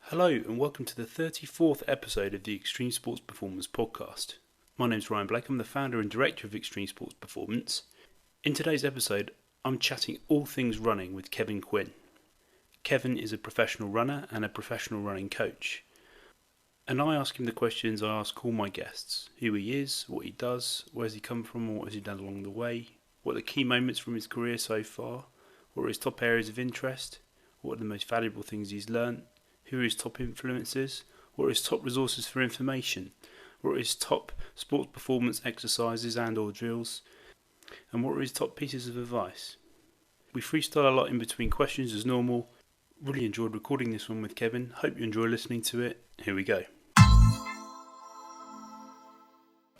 Hello and welcome to the 34th episode of the Extreme Sports Performance podcast. My name's Ryan Blake, I'm the founder and director of Extreme Sports Performance. In today's episode, I'm chatting all things running with Kev Quinn. Kevin is a professional runner and a professional running coach. And I ask him the questions I ask all my guests: who he is, what he does, where's he come from, what has he done along the way, what are the key moments from his career so far, what are his top areas of interest, what are the most valuable things he's learnt, who are his top influences, what are his top resources for information, what are his top sports performance exercises and or drills, and what are his top pieces of advice. We freestyle a lot in between questions as normal. Really enjoyed recording this one with Kevin. Hope you enjoy listening to it. Here we go.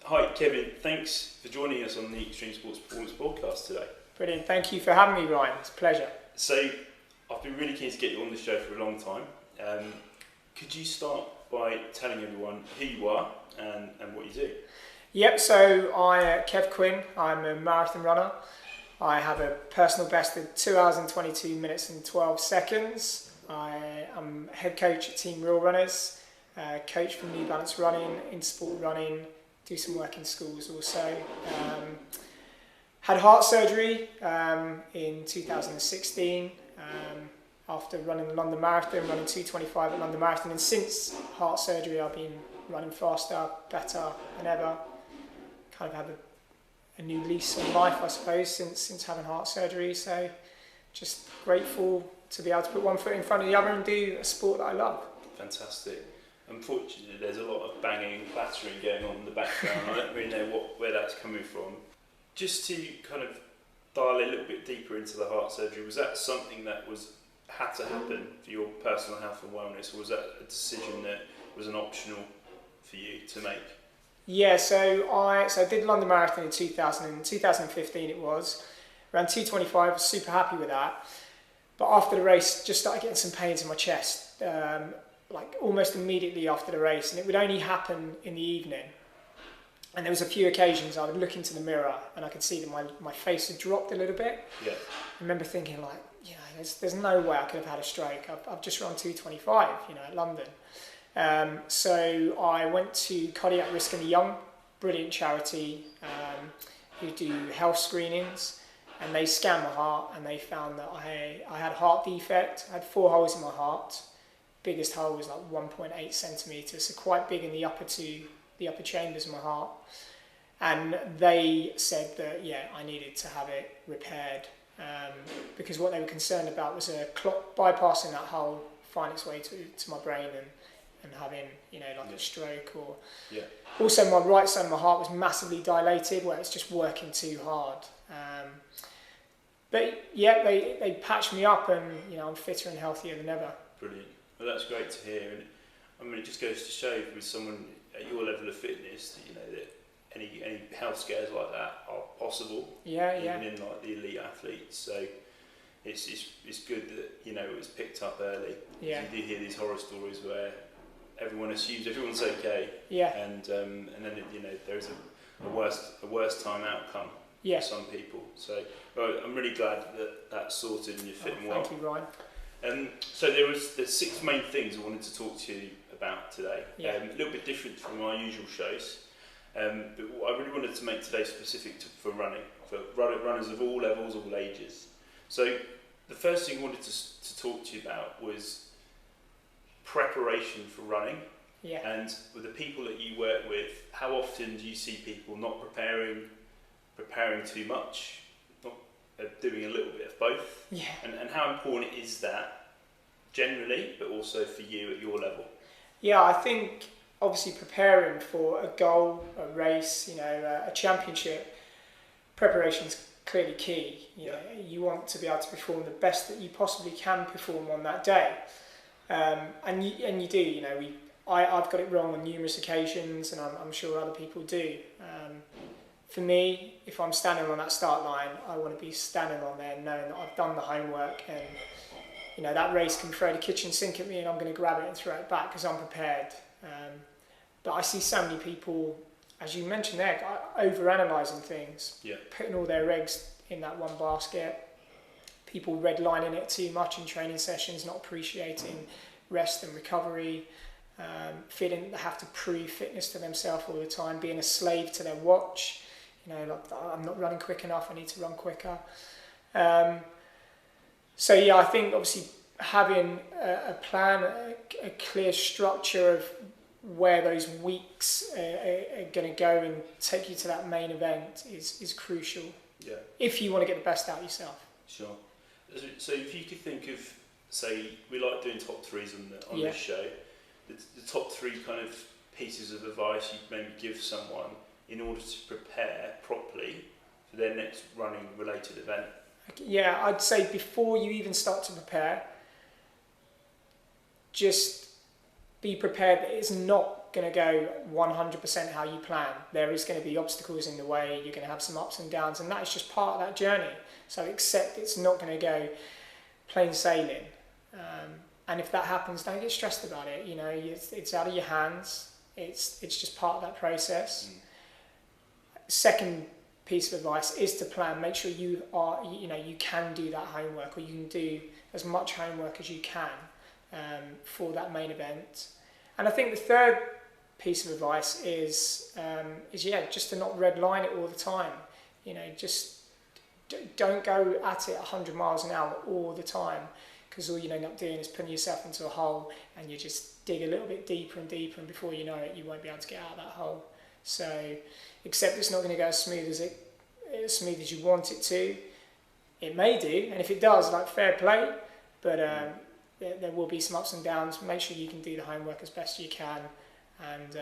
Hi Kevin, thanks for joining us on the Extreme Sports Performance podcast today. Brilliant, thank you for having me, Ryan. It's a pleasure. So, I've been really keen to get you on the show for a long time. Could you start by telling everyone who you are and what you do? Yep, so Kev Quinn, I'm a marathon runner. I have a personal best of 2 hours and 22 minutes and 12 seconds. I am head coach at Team Real Runners, coach for New Balance Running, Intersport Running, do some work in schools also. Had heart surgery in 2016. After running the London Marathon, running 2:25 at London Marathon, and since heart surgery I've been running faster, better than ever. Kind of had a new lease on life, I suppose, since having heart surgery. So just grateful to be able to put one foot in front of the other and do a sport that I love. Fantastic. Unfortunately, there's a lot of banging and clattering going on in the background. I don't really know where that's coming from. Just to kind of dial a little bit deeper into the heart surgery, was that something that had to happen for your personal health and wellness, or was that a decision that was an optional for you to make? Yeah, so I did London Marathon in 2015 it was. Around 2:25, I was super happy with that. But after the race, just started getting some pains in my chest, like almost immediately after the race, and it would only happen in the evening. And there was a few occasions I would look into the mirror and I could see that my face had dropped a little bit. Yeah. I remember thinking like, there's no way I could have had a stroke. I've just run 2:25, at London. So I went to Cardiac Risk and the Young, brilliant charity who do health screenings, and they scanned my heart and they found that I had a heart defect. I had 4 holes in my heart. Biggest hole was like 1.8 centimetres, so quite big in the upper chambers of my heart. And they said that, I needed to have it repaired. Because what they were concerned about was a clot bypassing that hole, find its way to my brain and having, a stroke or... Yeah. Also, my right side of my heart was massively dilated, where it's just working too hard. They patched me up and, I'm fitter and healthier than ever. Brilliant. Well, that's great to hear. And I mean, it just goes to show with someone at your level of fitness that any health scares like that are possible. Even in like the elite athletes. So it's good that it was picked up early. Yeah. You do hear these horror stories where everyone assumes everyone's okay. Yeah. And then there's a worse time outcome for some people. So I'm really glad that that's sorted and you're fit and well. Thank you, Ryan. So there's 6 main things I wanted to talk to you about today. Yeah. A little bit different from our usual shows. But I really wanted to make today specific for running, for runners of all levels, all ages. So the first thing I wanted to talk to you about was preparation for running. Yeah. And with the people that you work with, how often do you see people not preparing too much, not doing a little bit of both? Yeah. And how important is that generally, but also for you at your level? Yeah, I think obviously preparing for a goal, a race, a championship, preparation is clearly key. You want to be able to perform the best that you possibly can perform on that day, and you do. I've got it wrong on numerous occasions, and I'm sure other people do. For me, if I'm standing on that start line, I want to be standing on there knowing that I've done the homework, and that race can throw the kitchen sink at me, and I'm going to grab it and throw it back because I'm prepared. But I see so many people, as you mentioned there, over-analysing things, putting all their eggs in that one basket, people redlining it too much in training sessions, not appreciating rest and recovery, feeling they have to prove fitness to themselves all the time, being a slave to their watch. Like, I'm not running quick enough, I need to run quicker. So yeah, I think obviously having a plan, a clear structure of where those weeks are going to go and take you to that main event is crucial. Yeah. If you want to get the best out of yourself. Sure. So if you could think of, say, we like doing top threes on this show, the top three kind of pieces of advice you'd maybe give someone in order to prepare properly for their next running related event. Yeah, I'd say before you even start to prepare, just be prepared that it's not going to go 100% how you plan. There is going to be obstacles in the way, you're going to have some ups and downs, and that is just part of that journey. So accept it's not going to go plain sailing. And if that happens, don't get stressed about it. It's out of your hands. It's just part of that process. Second piece of advice is to plan. Make sure you can do that homework, or you can do as much homework as you can for that main event. And I think the third piece of advice is just to not redline it all the time. Just don't go at it 100 miles an hour all the time, because all you end up doing is putting yourself into a hole, and you just dig a little bit deeper and deeper, and before you know it, you won't be able to get out of that hole. So, except it's not going to go as smooth as you want it to. It may do, and if it does, like, fair play. But there will be some ups and downs. Make sure you can do the homework as best you can, and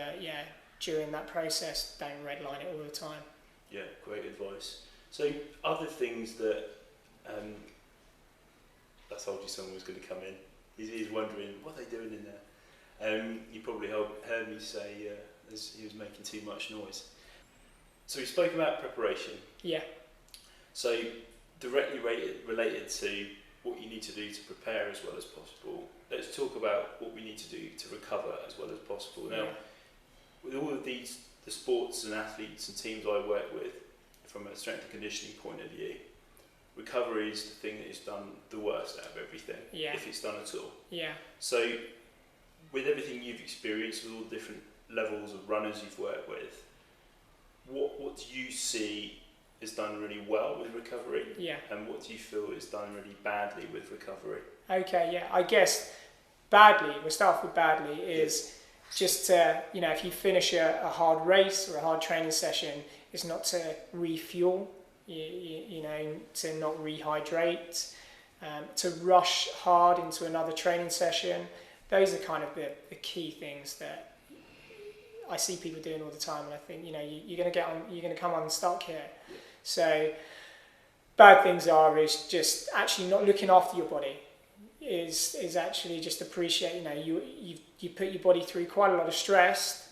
during that process, don't redline it all the time. Yeah, great advice. So other things that I told you someone was going to come in. He's wondering what they're doing in there. You probably heard me say he was making too much noise. So we spoke about preparation. Yeah. So directly related to what you need to do to prepare as well as possible, let's talk about what we need to do to recover as well as possible. Now, with all of the sports and athletes and teams I work with, from a strength and conditioning point of view, recovery is the thing that is done the worst out of everything, if it's done at all. Yeah. So, with everything you've experienced, with all the different levels of runners you've worked with, what do you see is done really well with recovery? Yeah. And what do you feel is done really badly with recovery? Okay, yeah. I guess badly, we'll start with badly, is just to, if you finish a hard race or a hard training session, is not to refuel, to not rehydrate, to rush hard into another training session. Those are kind of the key things that I see people doing all the time, and I think you're going to come on stuck here. Yeah. So bad things is just actually not looking after your body. Is actually just appreciate you put your body through quite a lot of stress,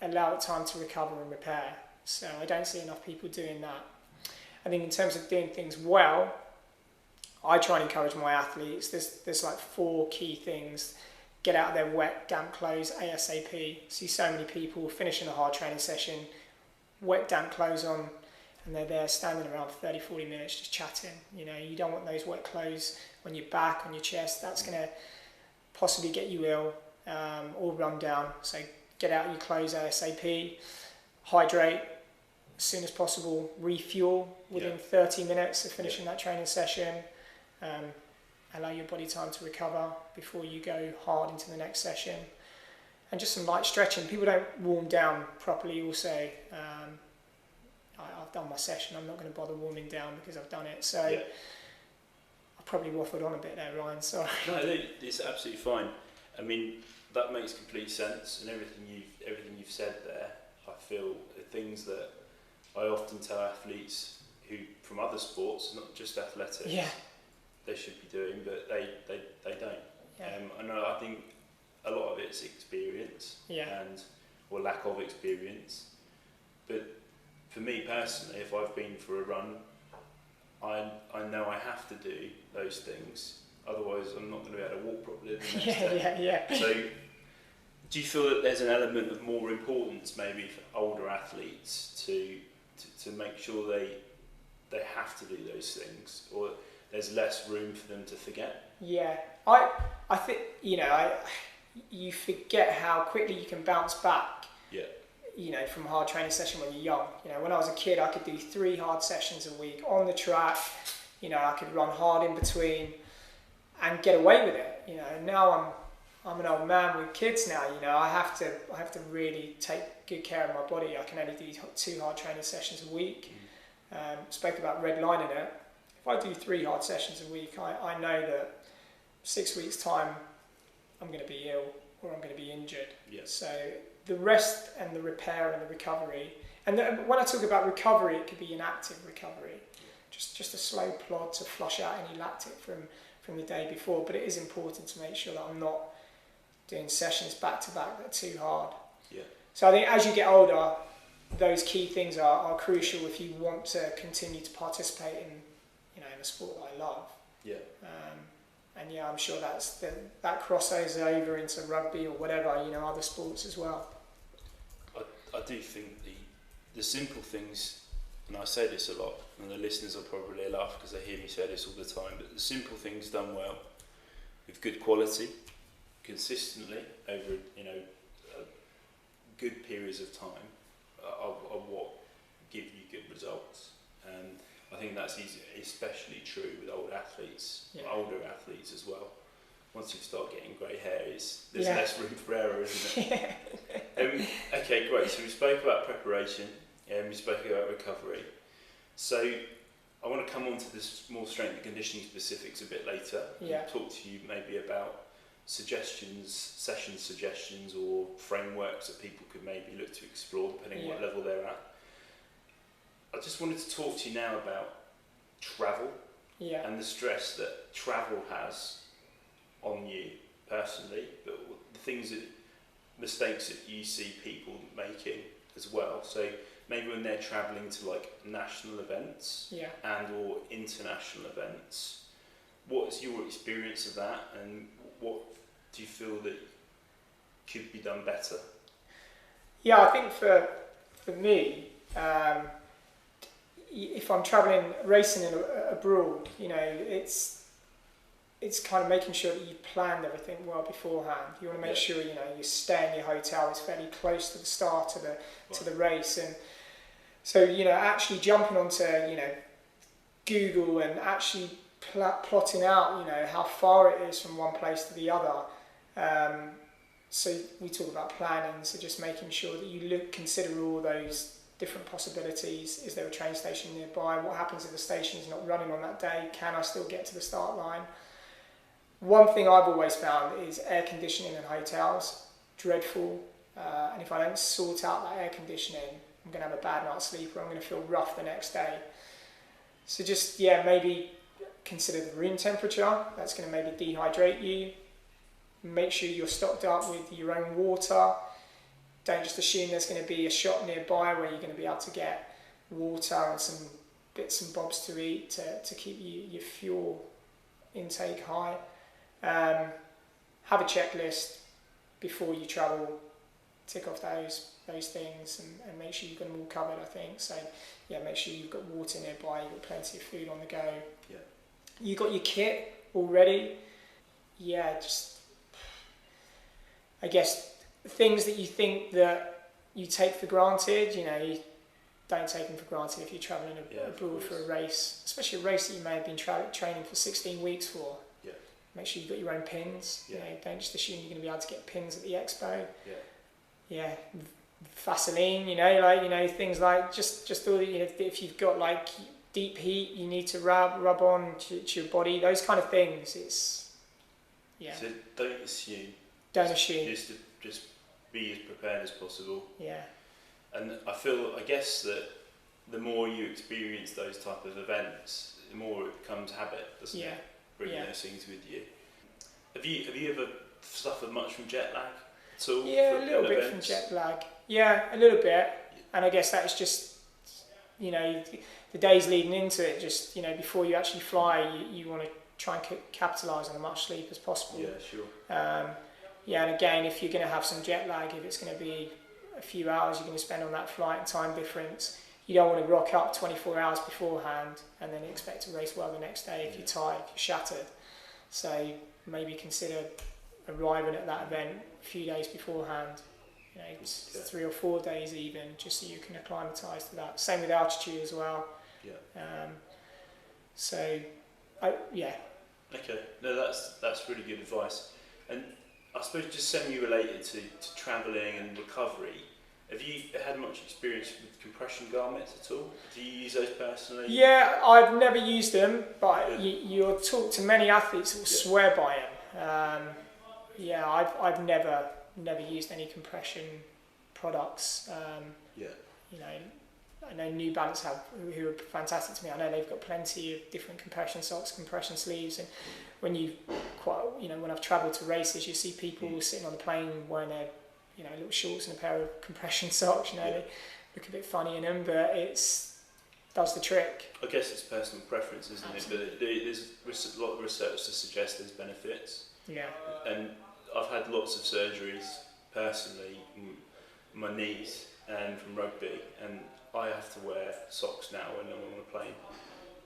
allow it time to recover and repair. So I don't see enough people doing that. I think in terms of doing things well, I try and encourage my athletes. There's like 4 key things. Get out of their wet, damp clothes ASAP. See so many people finishing a hard training session, wet, damp clothes on, and they're there standing around for 30, 40 minutes just chatting. You don't want those wet clothes on your back, on your chest. That's going to possibly get you ill or run down. So get out of your clothes ASAP. Hydrate as soon as possible. Refuel within 30 minutes of finishing that training session. Allow your body time to recover before you go hard into the next session. And just some light stretching. People don't warm down properly also. I've done my session, I'm not going to bother warming down because I've done it. So I probably waffled on a bit there, Ryan, sorry. No, it's absolutely fine. I mean, that makes complete sense, and everything you've said there, I feel, are things that I often tell athletes who from other sports, not just athletics, they should be doing, but they don't. I think a lot of it's experience or lack of experience. But for me personally, if I've been for a run, I know I have to do those things. Otherwise, I'm not going to be able to walk properly the next day. So, do you feel that there's an element of more importance maybe for older athletes to make sure they have to do those things, or there's less room for them to forget? Yeah, I think you forget how quickly you can bounce back. Yeah. From a hard training session when you're young. When I was a kid, I could do 3 hard sessions a week on the track. I could run hard in between and get away with it. Now I'm an old man with kids now. I have to really take good care of my body. I can only do 2 hard training sessions a week. Spoke about redlining it. If I do 3 hard sessions a week, I know that 6 weeks time I'm going to be ill or I'm going to be injured. Yeah. So the rest and the repair and the recovery, and when I talk about recovery, it could be an active recovery, just a slow plod to flush out any lactic from the day before. But it is important to make sure that I'm not doing sessions back to back that are too hard. Yeah. So I think as you get older, those key things are crucial if you want to continue to participate in a sport that I love. Yeah. And I'm sure that crosses over into rugby or whatever, other sports as well. I do think the simple things, and I say this a lot, and the listeners will probably laugh because they hear me say this all the time, but the simple things done well, with good quality, consistently over good periods of time, are what give you good results. I think that's especially true with older athletes as well. Once you start getting grey hair, there's less room for error, isn't it? Okay, great. So we spoke about preparation and we spoke about recovery. So I want to come on to this more strength and conditioning specifics a bit later. Yeah. And talk to you maybe about session suggestions or frameworks that people could maybe look to explore depending on what level they're at. I just wanted to talk to you now about travel and the stress that travel has on you personally, but the mistakes that you see people making as well. So maybe when they're travelling to like national events and or international events, what is your experience of that, and what do you feel that could be done better? Yeah, I think for me, if I'm travelling, racing abroad, it's kind of making sure that you've planned everything well beforehand. You want to make sure you stay in your hotel is fairly close to the start to the race, and so actually jumping onto Google and actually plotting out how far it is from one place to the other. So we talk about planning, so just making sure that you consider all those different possibilities. Is there a train station nearby? What happens if the station is not running on that day? Can I still get to the start line? One thing I've always found is air conditioning in hotels, dreadful. And if I don't sort out that air conditioning, I'm going to have a bad night's sleep, or I'm going to feel rough the next day. So just, maybe consider the room temperature. That's going to maybe dehydrate you. Make sure you're stocked up with your own water. Don't just assume there's going to be a shop nearby where you're going to be able to get water and some bits and bobs to eat to keep your fuel intake high. Have a checklist before you travel. Tick off those things and make sure you've got them all covered, I think. So make sure you've got water nearby, you've got plenty of food on the go. Yeah. You got your kit already. I guess things that you think that you take for granted, you don't take them for granted if you're travelling abroad for a race, especially a race that you may have been training for 16 weeks for. Yeah. Make sure you've got your own pins. Yeah. Don't just assume you're going to be able to get pins at the expo. Yeah. Vaseline, things like just all if you've got like deep heat, you need to rub on to your body. Those kind of things. So don't assume. Don't assume. Just be as prepared as possible. Yeah. And I guess that the more you experience those type of events, the more it becomes habit, doesn't it? Bringing those things with you. Have you ever suffered much from jet lag at all? Yeah, a little bit from jet lag. Yeah, a little bit. And I guess that's just, the days leading into it, just, before you actually fly, you want to try and capitalise on as much sleep as possible. Yeah, sure. And again, if you're going to have some jet lag, if it's going to be a few hours you're going to spend on that flight and time difference, you don't want to rock up 24 hours beforehand and then expect to race well the next day if you're tired, if you're shattered. So maybe consider arriving at that event a few days beforehand, 3 or 4 days even, just so you can acclimatise to that. Same with altitude as well. Okay, no, that's really good advice. And I suppose just semi-related to travelling and recovery, have you had much experience with compression garments at all? Do you use those personally? Yeah, I've never used them, but you'll talk to many athletes who will swear by them. I've never used any compression products. I know New Balance who are fantastic to me. I know they've got plenty of different compression socks, compression sleeves, and when when I've travelled to races, you see people sitting on the plane wearing their little shorts and a pair of compression socks. They look a bit funny in them, but does the trick. I guess it's personal preference, isn't Absolutely. It? But there's a lot of research to suggest there's benefits. Yeah. And I've had lots of surgeries personally, my knees and from rugby, and I have to wear socks now when I'm on a plane.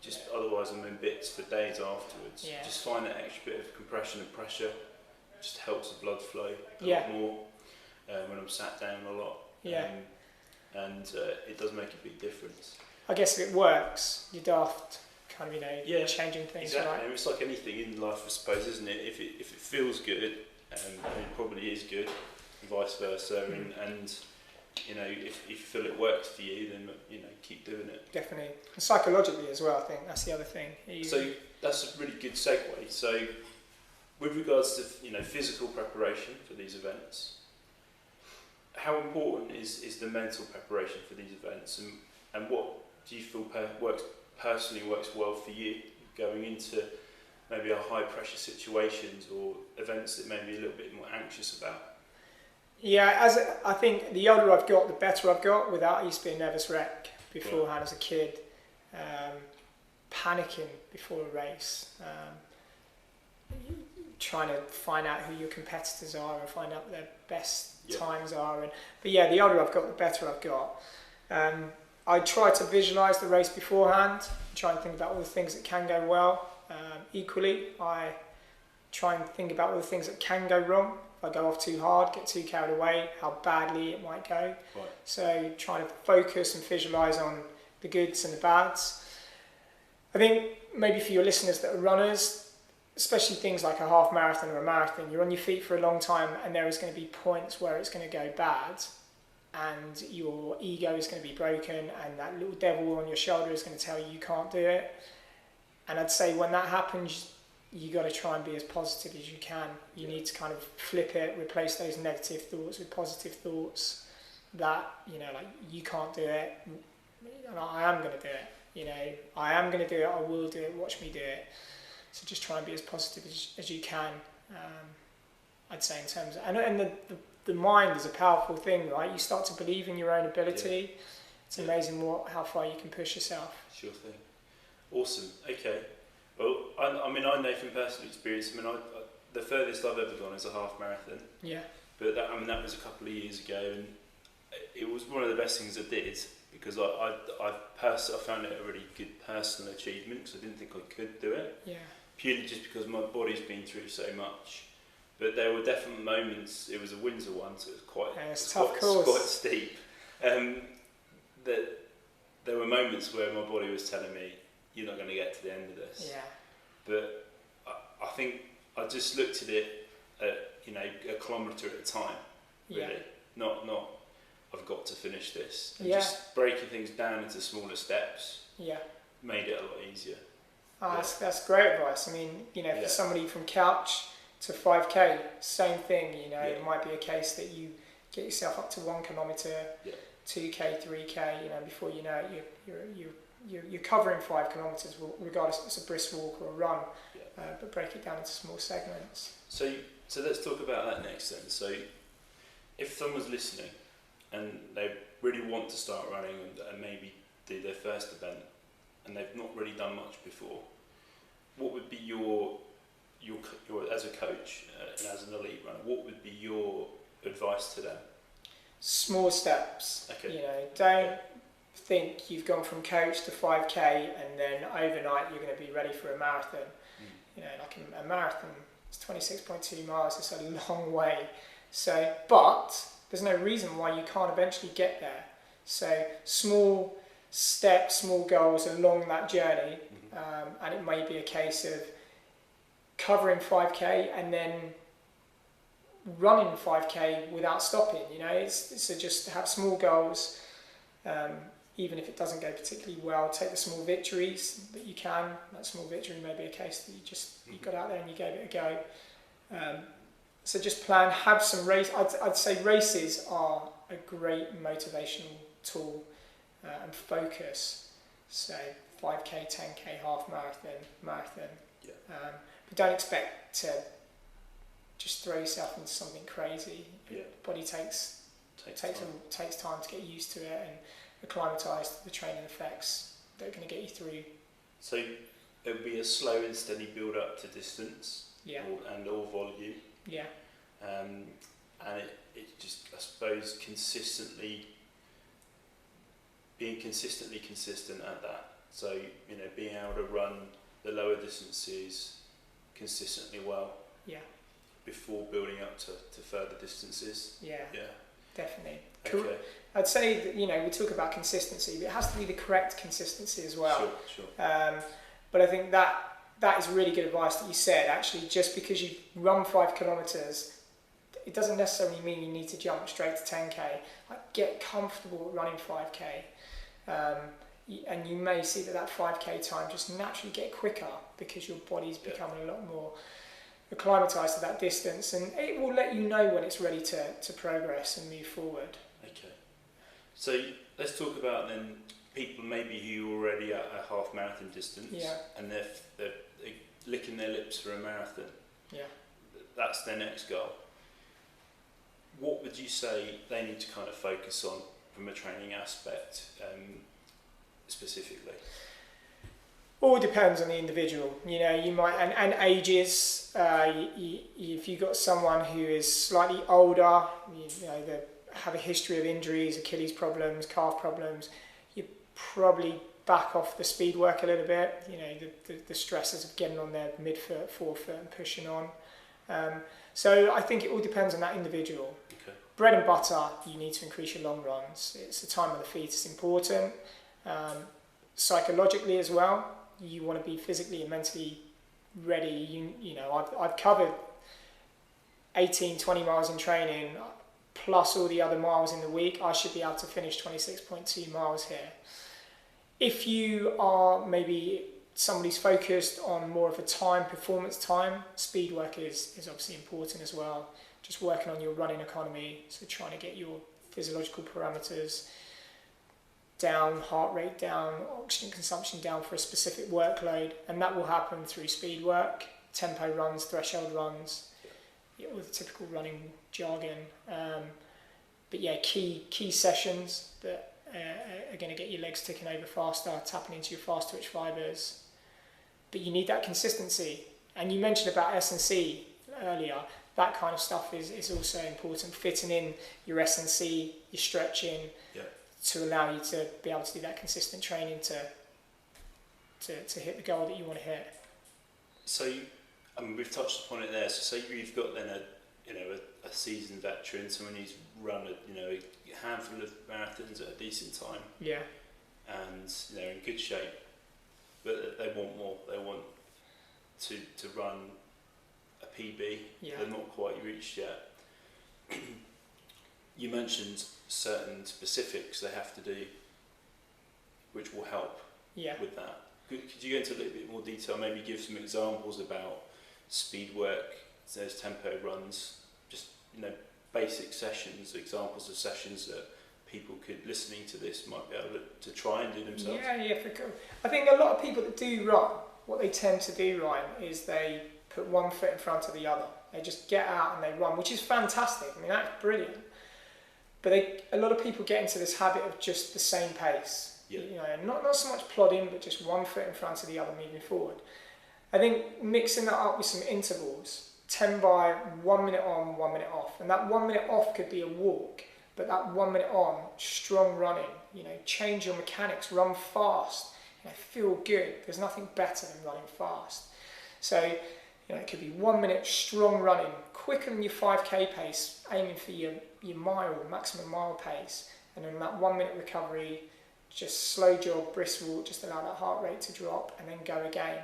Just otherwise I'm in bits for days afterwards. Yeah. Just find that extra bit of compression and pressure just helps the blood flow a lot more when I'm sat down a lot. And it does make a big difference. I guess if it works, you're daft kind of changing things. Exactly. Right? It's like anything in life, I suppose, isn't it? If it feels good, it probably is good, and vice versa. And if you feel it works for you, then keep doing it. Definitely, and psychologically as well. I think that's the other thing. So that's a really good segue. So, with regards to physical preparation for these events, how important is the mental preparation for these events, and what do you feel personally works well for you going into maybe a high pressure situations or events that maybe a little bit more anxious about? Yeah, I think the older I've got, the better I've got. I used to be a nervous wreck beforehand as a kid, panicking before a race, trying to find out who your competitors are and find out what their best times are. But the older I've got, the better I've got. I try to visualise the race beforehand, try and think about all the things that can go well. Equally, I try and think about all the things that can go wrong. If I go off too hard, get too carried away, how badly it might go. Right. So trying to focus and visualise on the goods and the bads. I think maybe for your listeners that are runners, especially things like a half marathon or a marathon, you're on your feet for a long time and there is going to be points where it's going to go bad and your ego is going to be broken and that little devil on your shoulder is going to tell you can't do it. And I'd say when that happens, you got to try and be as positive as you can. You need to kind of flip it, replace those negative thoughts with positive thoughts that, like you can't do it and I am going to do it. I am going to do it, I will do it, watch me do it. So just try and be as positive as you can, I'd say in terms of, and the mind is a powerful thing, right? You start to believe in your own ability. Yeah. It's amazing how far you can push yourself. Sure thing. Awesome. Okay. Well, I know from personal experience, the furthest I've ever gone is a half marathon. Yeah. But that was a couple of years ago, and it was one of the best things I did because I found it a really good personal achievement because I didn't think I could do it. Yeah. Purely just because my body's been through so much. But there were definitely moments. It was a Windsor one, so it was quite steep. That there were moments where my body was telling me, "You're not going to get to the end of this." Yeah. But I think I just looked at it at a kilometre at a time. Really, not I've got to finish this. And just breaking things down into smaller steps. Yeah. Made it a lot easier. Oh, that's great advice. For somebody from couch to 5k, same thing. It might be a case that you get yourself up to 1 kilometre, 2k, 3k. Before you know it, you're covering 5 kilometres, regardless if it's a brisk walk or a run. But break it down into small segments. So let's talk about that next then. So if someone's listening and they really want to start running and maybe do their first event and they've not really done much before, what would be your as a coach and as an elite runner, what would be your advice to them? Small steps. Okay. Don't think you've gone from coach to 5k and then overnight you're going to be ready for a marathon. like a marathon, it's 26.2 miles. It's a long way. So, but there's no reason why you can't eventually get there. So small steps, small goals along that journey, and it may be a case of covering 5k and then running 5k without stopping. So just have small goals, even if it doesn't go particularly well. Take the small victories that you can. That small victory may be a case that you got out there and you gave it a go. So just plan, have some race. I'd say races are a great motivational tool and focus. So 5k, 10k, half marathon. Yeah. But don't expect to just throw yourself into something crazy. Yeah. The body takes time to get used to it and acclimatise to the training effects that are going to get you through. So it would be a slow and steady build up to distance, or volume. Yeah. And it just, I suppose, being consistently consistent at that. So, being able to run the lower distances consistently well. Yeah. Before building up to further distances. Yeah. Definitely. Okay. I'd say that, we talk about consistency, but it has to be the correct consistency as well. Sure. But I think that is really good advice that you said. Actually, just because you run 5 kilometres, it doesn't necessarily mean you need to jump straight to 10k. Get comfortable running 5k. And you may see that 5k time just naturally get quicker because your body's becoming a lot more acclimatized to that distance, and it will let you know when it's ready to progress and move forward. Okay. So let's talk about then people maybe who are already at a half marathon distance, and they're licking their lips for a marathon. Yeah. That's their next goal. What would you say they need to kind of focus on from a training aspect, specifically? All depends on the individual. You might, and ages. If you've got someone who is slightly older, they have a history of injuries, Achilles problems, calf problems, you probably back off the speed work a little bit. The stresses of getting on their midfoot, forefoot, and pushing on. So I think it all depends on that individual. Okay. Bread and butter, you need to increase your long runs. It's the time of the feet. It's important. Psychologically as well, you want to be physically and mentally ready. I've covered 18, 20 miles in training, plus all the other miles in the week. I should be able to finish 26.2 miles here. If you are maybe somebody's focused on more of a performance time, speed work is obviously important as well. Just working on your running economy, so trying to get your physiological parameters down, heart rate down, oxygen consumption down for a specific workload, and that will happen through speed work, tempo runs, threshold runs, with typical running jargon. But yeah, key sessions that are going to get your legs ticking over faster, tapping into your fast twitch fibers. But you need that consistency. And you mentioned about S&C earlier. That kind of stuff is also important. Fitting in your S&C, your stretching, to allow you to be able to do that consistent training to hit the goal that you want to hit. So, we've touched upon it there. So, say you've got then a seasoned veteran, someone who's run a handful of marathons at a decent time. Yeah. And they're in good shape, but they want more. They want to run a PB. Yeah. They're not quite reached yet. You mentioned certain specifics they have to do, which will help with that. Could you go into a little bit more detail, maybe give some examples about speed work, those tempo runs, just basic sessions, examples of sessions that people listening to this might be able to try and do themselves? Yeah, for sure. I think a lot of people that do run, what they tend to do, Ryan, is they put one foot in front of the other. They just get out and they run, which is fantastic. That's brilliant. But a lot of people get into this habit of just the same pace. Yeah. Not so much plodding, but just one foot in front of the other moving forward. I think mixing that up with some intervals, 10 by 1 minute on, 1 minute off. And that 1 minute off could be a walk, but that 1 minute on, strong running, change your mechanics, run fast, feel good. There's nothing better than running fast. So, it could be 1 minute strong running, quicker than your 5k pace, aiming for your maximum mile pace, and then that 1 minute recovery, just slow jog, brisk walk, just allow that heart rate to drop, and then go again.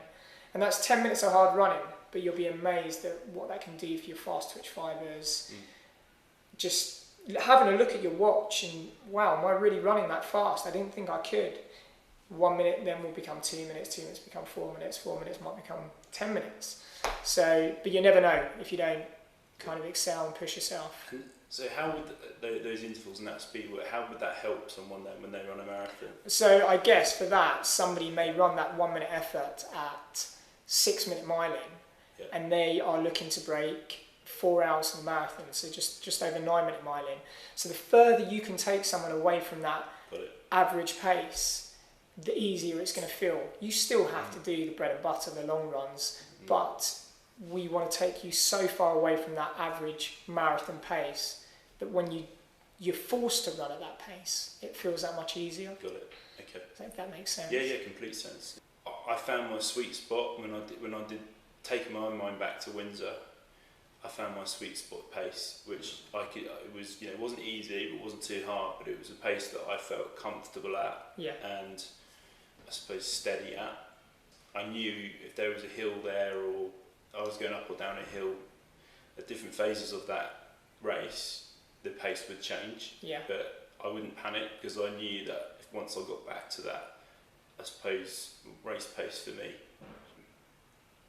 And that's 10 minutes of hard running, but you'll be amazed at what that can do for your fast twitch fibers. Just having a look at your watch and, wow, am I really running that fast? I didn't think I could. 1 minute then will become 2 minutes, 2 minutes become 4 minutes, 4 minutes might become 10 minutes. So, but you never know if you don't kind of excel and push yourself. So how would those intervals and that speed work, how would that help someone then when they run a marathon? So I guess for that, somebody may run that 1 minute effort at 6 minute miling, and they are looking to break 4 hours of the marathon, so just over 9 minute miling. So the further you can take someone away from that average pace, the easier it's going to feel. You still have to do the bread and butter, the long runs, but we want to take you so far away from that average marathon pace that when you're forced to run at that pace, it feels that much easier. Got it. Okay. If that makes sense. Yeah, complete sense. I found my sweet spot when I did taking my own mind back to Windsor. I found my sweet spot pace, which it wasn't easy, but it wasn't too hard, but it was a pace that I felt comfortable at, and I suppose steady at. I knew if there was a hill there, or I was going up or down a hill, at different phases of that race, the pace would change. But I wouldn't panic, because I knew that if once I got back to that, I suppose, race pace for me,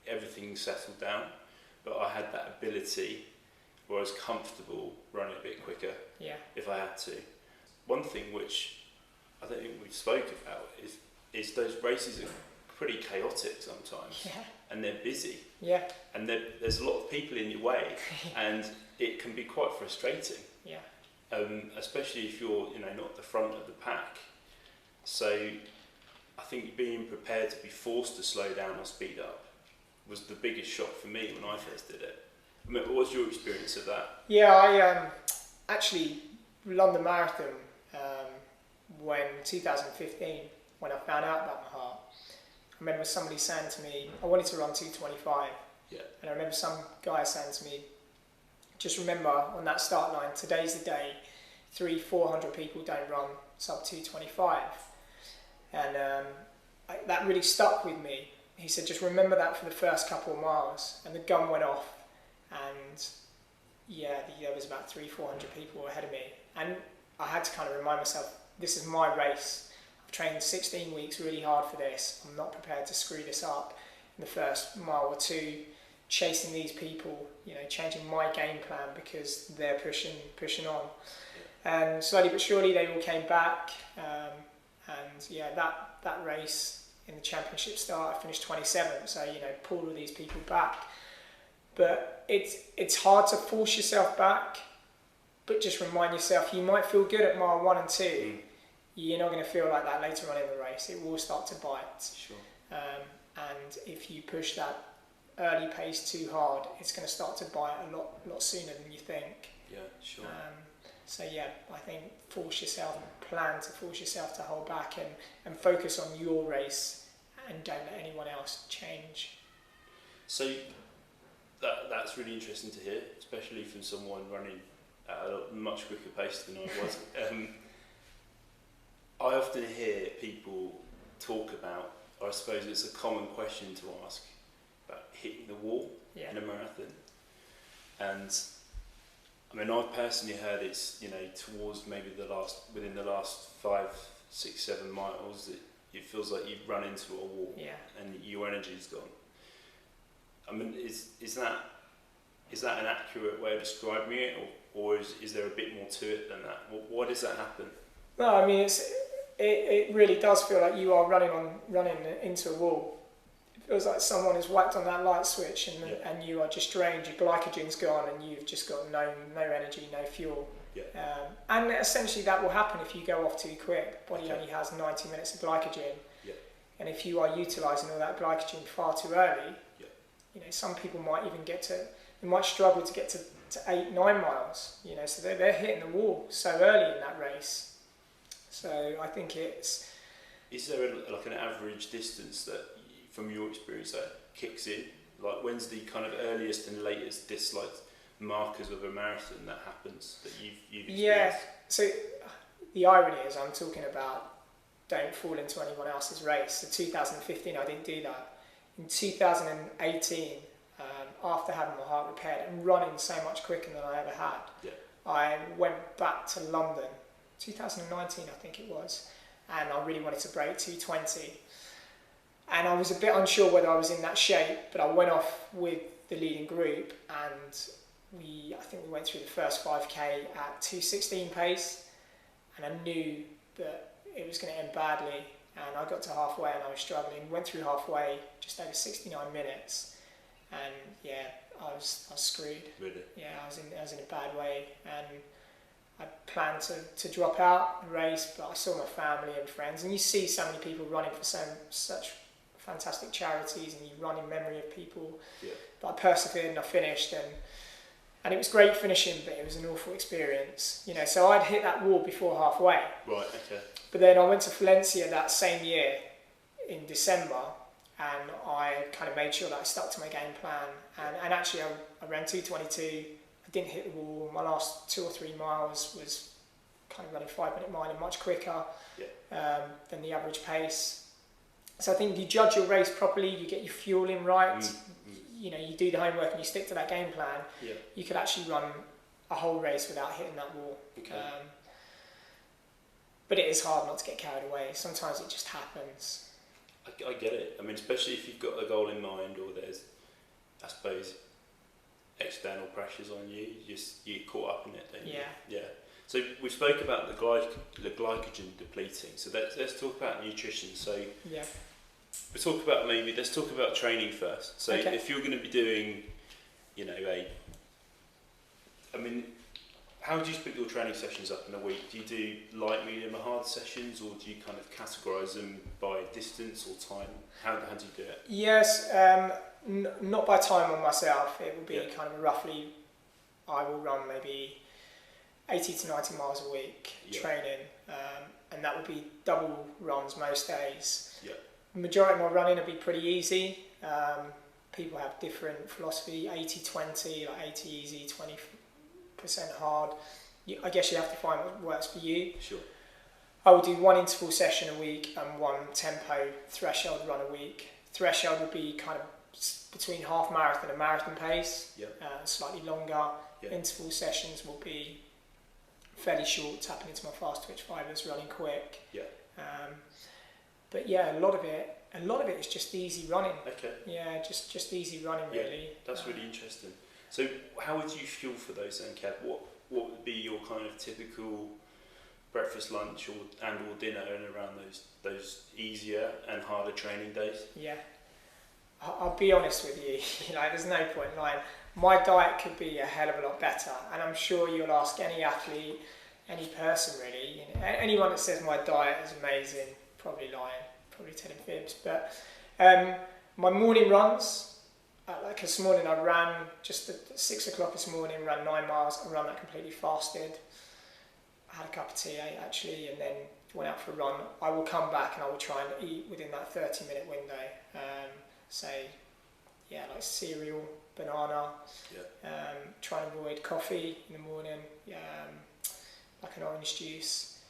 everything settled down. But I had that ability where I was comfortable running a bit quicker if I had to. One thing which I don't think we've spoke about is those races are pretty chaotic sometimes, and they're busy, and there's a lot of people in your way, and it can be quite frustrating, especially if you're not at the front of the pack. So I think being prepared to be forced to slow down or speed up was the biggest shock for me when I first did it. I mean, what was your experience of that? Yeah, I actually London Marathon when 2015, when I found out about my heart. I remember somebody saying to me, I wanted to run 2:25, and I remember some guy saying to me, just remember on that start line, today's the day, 300-400 people don't run sub 2:25, and that really stuck with me. He said, just remember that for the first couple of miles, and the gun went off, and there was about 300-400 people ahead of me, and I had to kind of remind myself, this is my race. I've trained 16 weeks really hard for this. I'm not prepared to screw this up in the first mile or two, chasing these people, changing my game plan because they're pushing on. And slowly but surely they all came back, and that race in the championship start, I finished 27th, so pulled all these people back. But it's hard to force yourself back, but just remind yourself you might feel good at mile 1 and 2. You're not going to feel like that later on in the race. It will start to bite. Sure. And if you push that early pace too hard, it's going to start to bite a lot sooner than you think. Yeah, sure. So I think plan to force yourself to hold back and focus on your race, and don't let anyone else change. So that's really interesting to hear, especially from someone running at a much quicker pace than I was. I often hear people talk about, or I suppose it's a common question to ask, about hitting the wall in a marathon. And I mean, I've personally heard it's, towards maybe within the last 5, 6, 7 miles, it feels like you've run into a wall and your energy's gone. I mean, is that an accurate way of describing it, or is there a bit more to it than that? Why does that happen? No, I mean, it really does feel like you are running into a wall. It feels like someone has whacked on that light switch, and you are just drained. Your glycogen's gone, and you've just got no energy, no fuel. And essentially, that will happen if you go off too quick. The body only has 90 minutes of glycogen, and if you are utilising all that glycogen far too early, some people might even they might struggle to get to 8-9 miles. So they're hitting the wall so early in that race. So I think is there an average distance that, from your experience, that kicks in? Like, when's the kind of earliest and latest markers of a marathon that happens that you've experienced? Yeah, so the irony is I'm talking about don't fall into anyone else's race. So 2015 I didn't do that. In 2018, after having my heart repaired and running so much quicker than I ever had, I went back to London, 2019 I think it was, and I really wanted to break 220. And I was a bit unsure whether I was in that shape, but I went off with the leading group, and I think we went through the first 5k at 2:16 pace, and I knew that it was going to end badly. And I got to halfway and I was struggling. Went through halfway, just over 69 minutes, and yeah, I was screwed. Really? Yeah, I was in a bad way, and I planned to drop out the race, but I saw my family and friends, and you see so many people running for such fantastic charities, and you run in memory of people. Yeah. But I persevered and I finished, and it was great finishing, but it was an awful experience. You know, so I'd hit that wall before halfway. Right. Okay. But then I went to Valencia that same year in December, and I kind of made sure that I stuck to my game plan. And actually, I ran 2:22. I didn't hit the wall. My last 2 or 3 miles was kind of running 5-minute mile and much quicker than the average pace. So I think if you judge your race properly, you get your fueling right, you know, you do the homework and you stick to that game plan, you could actually run a whole race without hitting that wall. Okay. But it is hard not to get carried away. Sometimes it just happens. I get it. I mean, especially if you've got a goal in mind, or there's, I suppose, external pressures on you. You get caught up in it, don't you? Yeah. So we spoke about the glycogen depleting. So let's talk about nutrition. So let's talk about training first. So if you're going to be doing, you know, how do you split your training sessions up in a week? Do you do light, medium, and hard sessions, or do you kind of categorise them by distance or time? How do you do it? Yes, not by time on myself. It will be kind of roughly, I will run maybe 80 to 90 miles a week training, and that will be double runs most days. Yeah. The majority of my running will be pretty easy. People have different philosophy, 80-20, like 80 easy, 20% hard. I guess you have to find what works for you. Sure. I will do 1 interval session a week and 1 tempo threshold run a week. Threshold would be kind of between half marathon and marathon pace, slightly longer. Interval sessions will be fairly short, tapping into my fast twitch fibers, running quick. But yeah, a lot of it is just easy running. Okay. Yeah, just easy running really. That's really interesting. So how would you fuel for those then, Kev? What would be your kind of typical breakfast, lunch, or dinner and around those easier and harder training days? Yeah, I'll be honest with you. You know, there's no point lying. My diet could be a hell of a lot better, and I'm sure you'll ask any athlete, any person really. You know, anyone that says my diet is amazing, probably lying, probably telling fibs. But my morning runs. Like this morning I ran just at 6 o'clock this morning, ran 9 miles. I ran that completely fasted. I had a cup of tea actually, and then went out for a run. I will come back and I will try and eat within that 30-minute window. Like cereal, banana. Try and avoid coffee in the morning. Like an orange juice.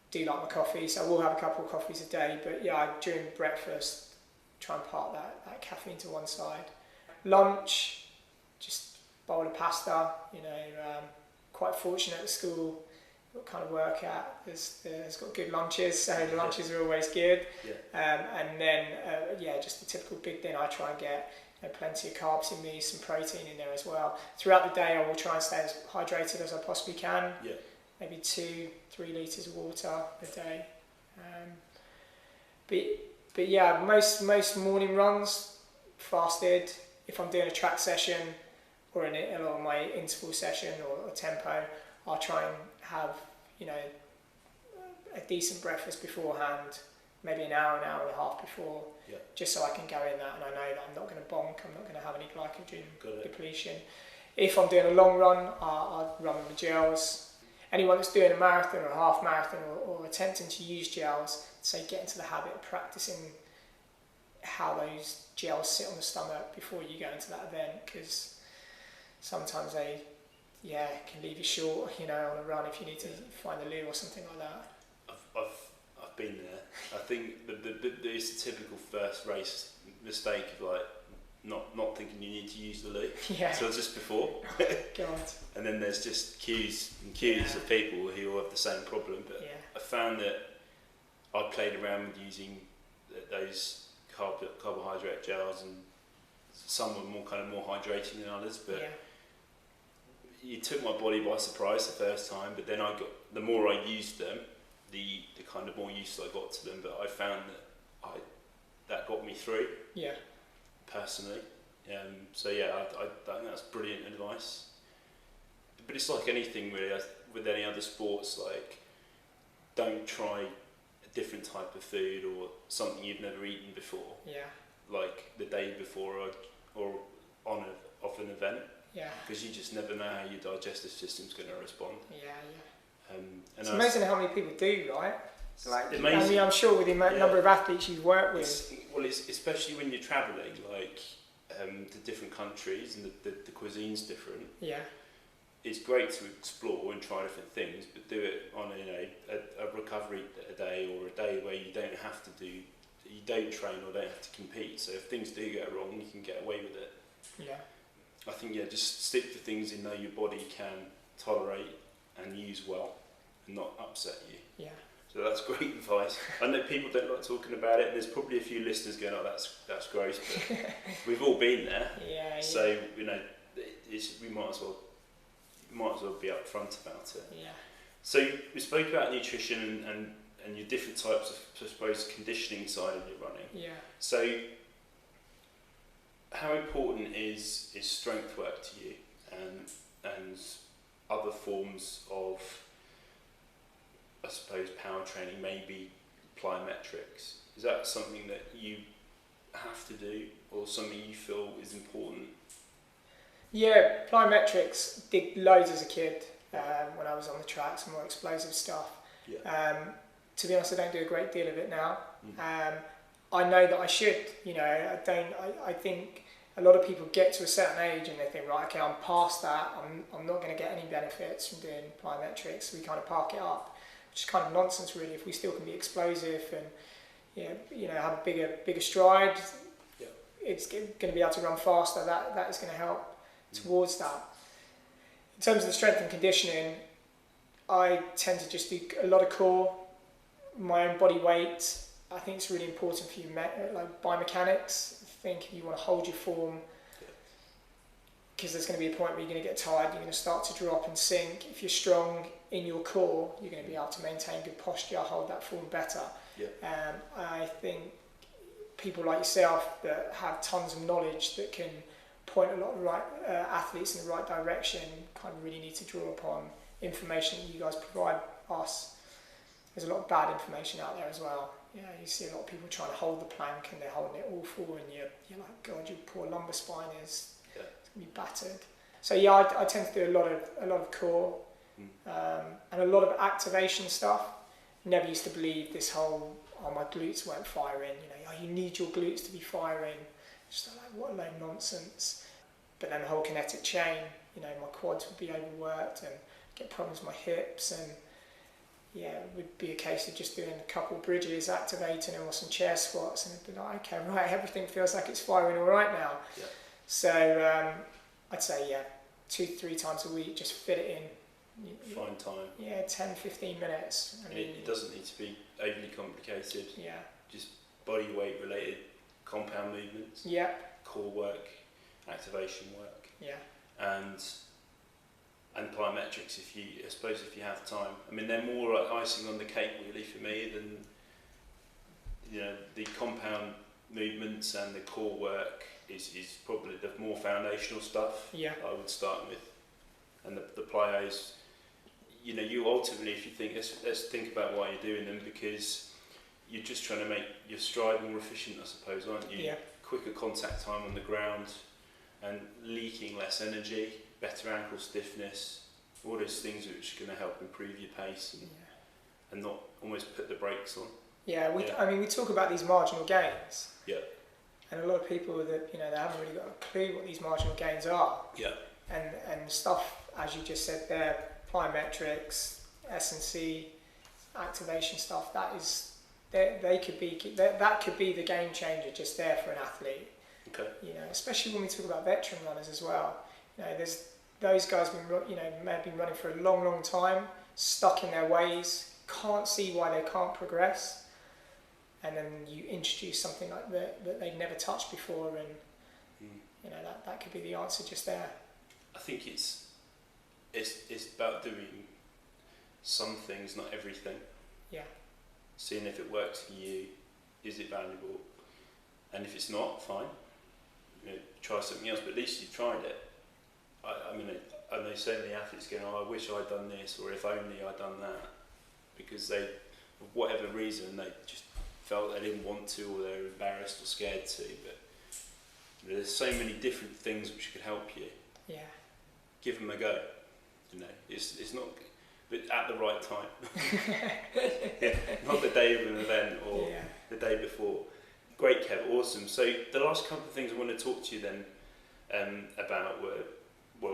Do like my coffee, so I will have a couple of coffees a day. But during breakfast, try and park that caffeine to one side. Lunch, just bowl of pasta. You know, quite fortunate at school. What kind of work at? There's got good lunches, so the lunches are always good. And then just the typical big dinner. I try and get plenty of carbs in me, some protein in there as well. Throughout the day, I will try and stay as hydrated as I possibly can. Maybe 2-3 litres of water a day. But most morning runs fasted. If I'm doing a track session or my interval session or a tempo, I'll try and have a decent breakfast beforehand, maybe an hour and a half before, just so I can go in that and I know that I'm not going to bonk, I'm not going to have any glycogen depletion. If I'm doing a long run, I'll run with gels. Anyone that's doing a marathon or a half marathon or attempting to use gels, say get into the habit of practicing how those gels sit on the stomach before you go into that event, because sometimes they can leave you short, on a run if you need to find the loo or something like that. I've been there. I think it's the typical first race mistake of like not thinking you need to use the loo. Yeah. So just before. God. And then there's just queues and queues of people who all have the same problem. But I found that I played around with using those carbohydrate gels, and some were more hydrating than others, but it took my body by surprise the first time. But then the more I used them, the kind of more used I got to them. But I found that got me through. Yeah. Personally, I think that's brilliant advice. But it's like anything really, with any other sports, like don't try a different type of food or something you've never eaten before. Yeah. Like the day before or of an event. Yeah. Because you just never know how your digestive system's going to respond. Yeah, yeah. And it's amazing how many people do, right? Like, amazing. I mean, I'm sure with the number of athletes you've worked with. It's especially when you're travelling, like to different countries and the cuisine's different. Yeah. It's great to explore and try different things, but do it on a recovery day or a day where you don't train or don't have to compete. So if things do go wrong, you can get away with it. Yeah. I think just stick to things you know your body can tolerate and use well, and not upset you. Yeah. So that's great advice. I know people don't like talking about it, and there's probably a few listeners going, "Oh, that's gross," but we've all been there. Yeah. So we might as well be upfront about it. Yeah. So we spoke about nutrition and your different types of, I suppose, conditioning side of your running. Yeah. So how important is strength work to you, and other forms of, I suppose, power training, maybe plyometrics? Is that something that you have to do, or something you feel is important? Yeah, plyometrics did loads as a kid when I was on the track, some more explosive stuff. Yeah. To be honest, I don't do a great deal of it now. I know that I should. I think a lot of people get to a certain age and they think, right, okay, I'm past that. I'm not going to get any benefits from doing plyometrics. We kind of park it up, which is kind of nonsense, really. If we still can be explosive and have a bigger stride, it's going to be able to run faster. That is going to help towards that. In terms of the strength and conditioning, I tend to just do a lot of core, my own body weight. I think it's really important for you, like biomechanics. I think if you want to hold your form, because there's going to be a point where you're going to get tired, you're going to start to drop and sink. If you're strong in your core, you're going to be able to maintain good posture, hold that form better. Yeah. I think people like yourself that have tons of knowledge that can point a lot of athletes in the right direction kind of really need to draw upon information that you guys provide us. There's a lot of bad information out there as well. Yeah, you see a lot of people trying to hold the plank and they're holding it awful, and you're like, God, your poor lumbar spine is going to be battered. So yeah, I tend to do a lot of core and a lot of activation stuff. Never used to believe this whole, my glutes weren't firing. You need your glutes to be firing. Just like, what a load of nonsense. But then the whole kinetic chain, my quads would be overworked and get problems with my hips, and it would be a case of just doing a couple of bridges, activating them, or some chair squats, and it'd be like, okay, right, everything feels like it's firing all right now. Yeah. So I'd say 2-3 times a week, just fit it in. Find time. Yeah, 10-15 minutes. And it doesn't need to be overly complicated. Yeah. Just body weight related compound movements. Yeah. Core work, activation work. Yeah. And plyometrics, if you have time. I mean, they're more like icing on the cake really for me than the compound movements, and the core work is probably the more foundational stuff. Yeah. I would start with, and the plyos. You ultimately, if you think, let's think about why you're doing them, because you're just trying to make your stride more efficient, I suppose, aren't you? Yeah. Quicker contact time on the ground, and leaking less energy, better ankle stiffness, all those things which are going to help improve your pace and not almost put the brakes on. Yeah, we talk about these marginal gains. Yeah. And a lot of people that, they haven't really got a clue what these marginal gains are. Yeah. And stuff, as you just said there, plyometrics, S&C, activation stuff, that could be the game changer just there for an athlete. Okay. Especially when we talk about veteran runners as well. There's those guys may have been running for a long, long time, stuck in their ways, can't see why they can't progress, and then you introduce something like that they've never touched before, and that could be the answer just there. I think it's about doing some things, not everything. Yeah. Seeing if it works for you, is it valuable, and if it's not, fine. Try something else, but at least you've tried it. I know so many athletes going, "Oh, I wish I'd done this," or "If only I'd done that," because they, for whatever reason, they just felt they didn't want to, or they're embarrassed or scared to. But there's so many different things which could help you. Yeah. Give them a go. It's not, but at the right time. Yeah, not the day of an event or the day before. Great, Kev. Awesome. So the last couple of things I want to talk to you then about were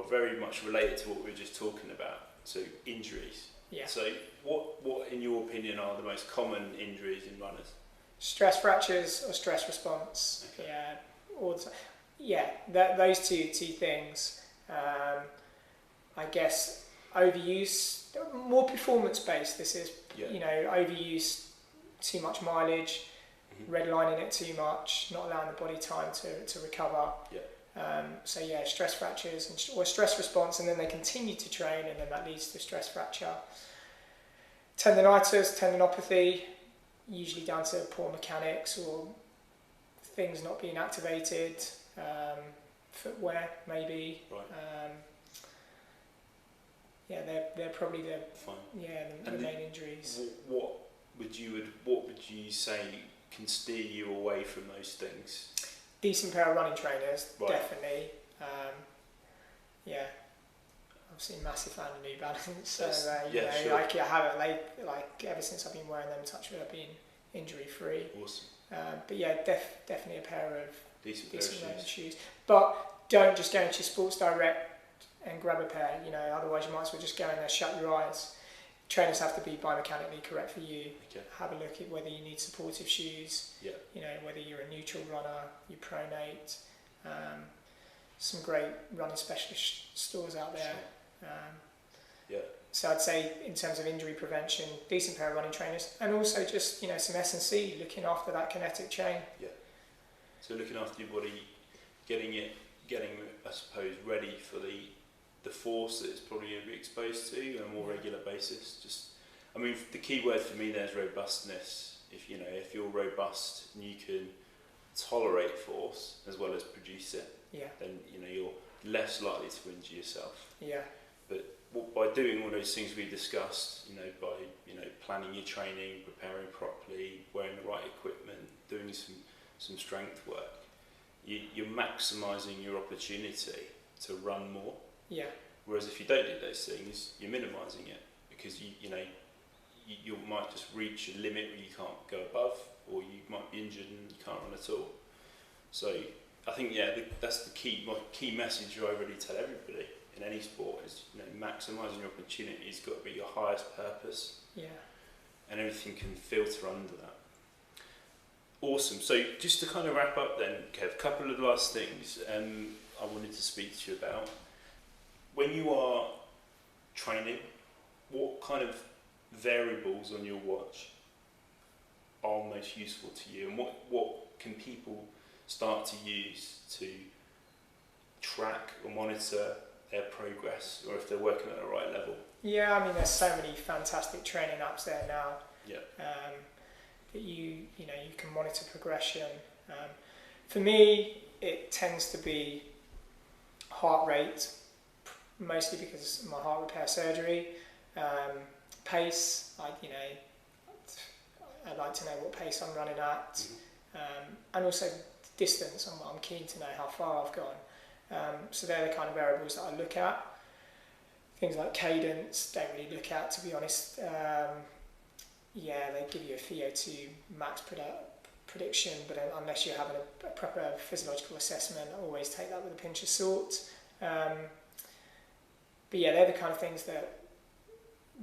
very much related to what we were just talking about. So injuries. Yeah. So what in your opinion are the most common injuries in runners? Stress fractures or stress response. Okay. Those two things. I guess overuse, more performance based. This is overuse, too much mileage, redlining it too much, not allowing the body time to recover. Yeah. Stress fractures or stress response, and then they continue to train, and then that leads to stress fracture. Tendinitis, tendinopathy, usually down to poor mechanics or things not being activated. Footwear maybe. Right. They're probably the the main injuries. What would you say can steer you away from those things? Decent pair of running trainers, right. Definitely. Obviously, massive fan of New Balance. So sure. I have it like ever since I've been wearing them. Touch wood, I've been injury free. Awesome. Definitely a pair of decent running shoes. But don't just go into Sports Direct and grab a pair. Otherwise you might as well just go in there, shut your eyes. Trainers have to be biomechanically correct for you. Okay. Have a look at whether you need supportive shoes. Yeah. Whether you're a neutral runner, you pronate. Some great running specialist stores out there. Sure. So I'd say in terms of injury prevention, decent pair of running trainers, and also just some S&C, looking after that kinetic chain. Yeah. So looking after your body, getting I suppose ready for the force that it's probably going to be exposed to on a more regular basis. The key word for me there is robustness. If you're robust and you can tolerate force as well as produce it, then you're less likely to injure yourself. Yeah. But by doing all those things we discussed, by planning your training, preparing properly, wearing the right equipment, doing some strength work, you're maximising your opportunity to run more. Yeah. Whereas if you don't do those things, you're minimising it, because you might just reach a limit where you can't go above, or you might be injured and you can't run at all. So I think that's the key message I really tell everybody in any sport is maximising your opportunity has got to be your highest purpose. Yeah. And everything can filter under that. Awesome. So just to kind of wrap up then, Kev, a couple of last things I wanted to speak to you about. When you are training, what kind of variables on your watch are most useful to you, and what can people start to use to track or monitor their progress, or if they're working at the right level? Yeah, there's so many fantastic training apps there now. Yeah. That you can monitor progression. For me, it tends to be heart rate, mostly because of my heart repair surgery. Pace, I'd like to know what pace I'm running at. Mm-hmm. And also distance. I'm keen to know how far I've gone. So they're the kind of variables that I look at. Things like cadence, don't really look at, to be honest. They give you a VO2 max prediction, but unless you're having a proper physiological assessment, I always take that with a pinch of salt. But yeah, they're the kind of things that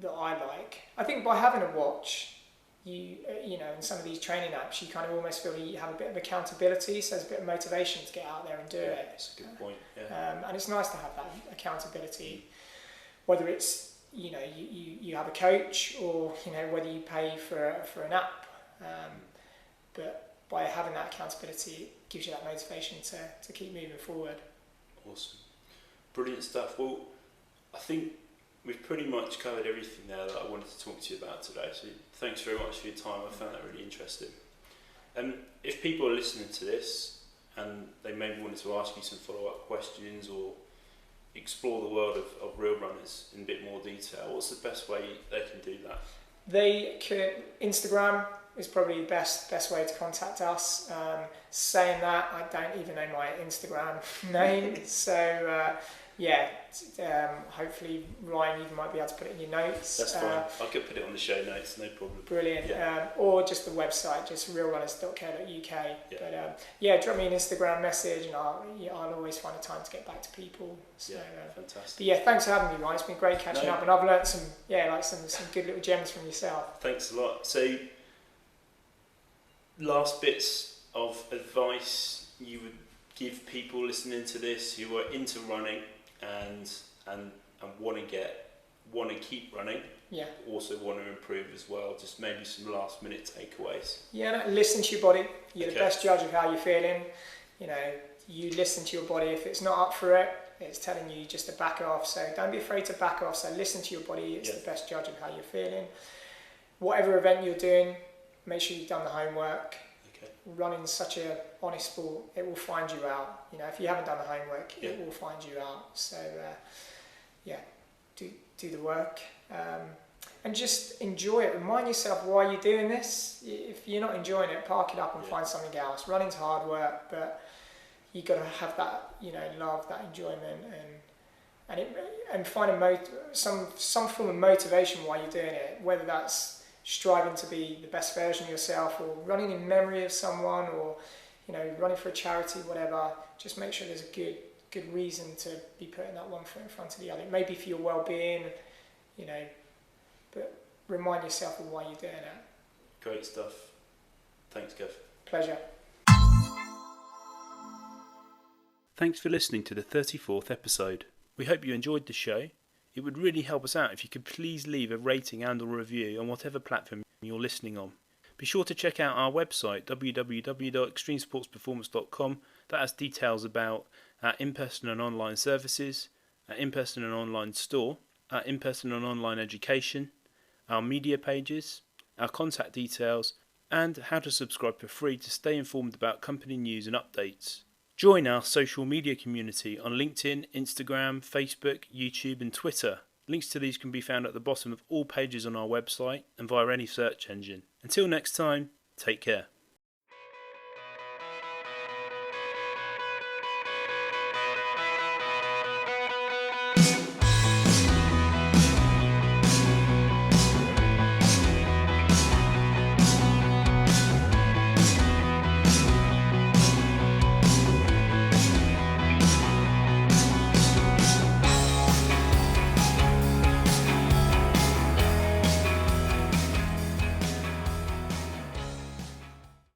I like. I think by having a watch, you know, in some of these training apps, you kind of almost feel you have a bit of accountability, so there's a bit of motivation to get out there and do it. That's a good point. Yeah. And it's nice to have that accountability, whether it's, you know, you have a coach, or, you know, whether you pay for an app. But by having that accountability, it gives you that motivation to keep moving forward. Awesome. Brilliant stuff. Well, I think we've pretty much covered everything there that I wanted to talk to you about today. So thanks very much for your time. I found that really interesting. If people are listening to this and they maybe wanted to ask you some follow-up questions or explore the world of real runners in a bit more detail, what's the best way they can do that? They could, Instagram is probably the best way to contact us. Saying that, I don't even know my Instagram name, so hopefully Ryan, you might be able to put it in your notes. That's fine. I could put it on the show notes, no problem. Brilliant. Yeah. Or just the website, just realrunners.co.uk. Yeah. But drop me an Instagram message, and I'll always find a time to get back to people. So, fantastic. But yeah, thanks for having me, Ryan. It's been great catching up, and I've learnt some good little gems from yourself. Thanks a lot. So, last bits of advice you would give people listening to this who are into running and want to keep running, also want to improve as well, just maybe some last minute takeaways? Listen to your body. You're the best judge of how you're feeling. You know, you listen to your body. If it's not up for it, it's telling you just to back off, so don't be afraid to back off. So listen to your body. It's the best judge of how you're feeling. Whatever event you're doing, make sure you've done the homework. Running's such a honest sport, it will find you out. You know, if you haven't done the homework, it will find you out. So do the work, and just enjoy it. Remind yourself why you're doing this. If you're not enjoying it, park it up and find something else. Running's hard work, but you got to have that, you know, love, that enjoyment, and find some form of motivation while you're doing it, whether that's striving to be the best version of yourself, or running in memory of someone, or, you know, running for a charity, whatever. Just make sure there's a good reason to be putting that one foot in front of the other. It may be for your well-being, you know, but remind yourself of why you're doing it. Great stuff. Thanks, Kev. Pleasure. Thanks for listening to the 34th episode. We hope you enjoyed the show. It would really help us out if you could please leave a rating and or review on whatever platform you're listening on. Be sure to check out our website, www.extremesportsperformance.com. That has details about our in-person and online services, our in-person and online store, our in-person and online education, our media pages, our contact details, and how to subscribe for free to stay informed about company news and updates. Join our social media community on LinkedIn, Instagram, Facebook, YouTube and Twitter. Links to these can be found at the bottom of all pages on our website and via any search engine. Until next time, take care.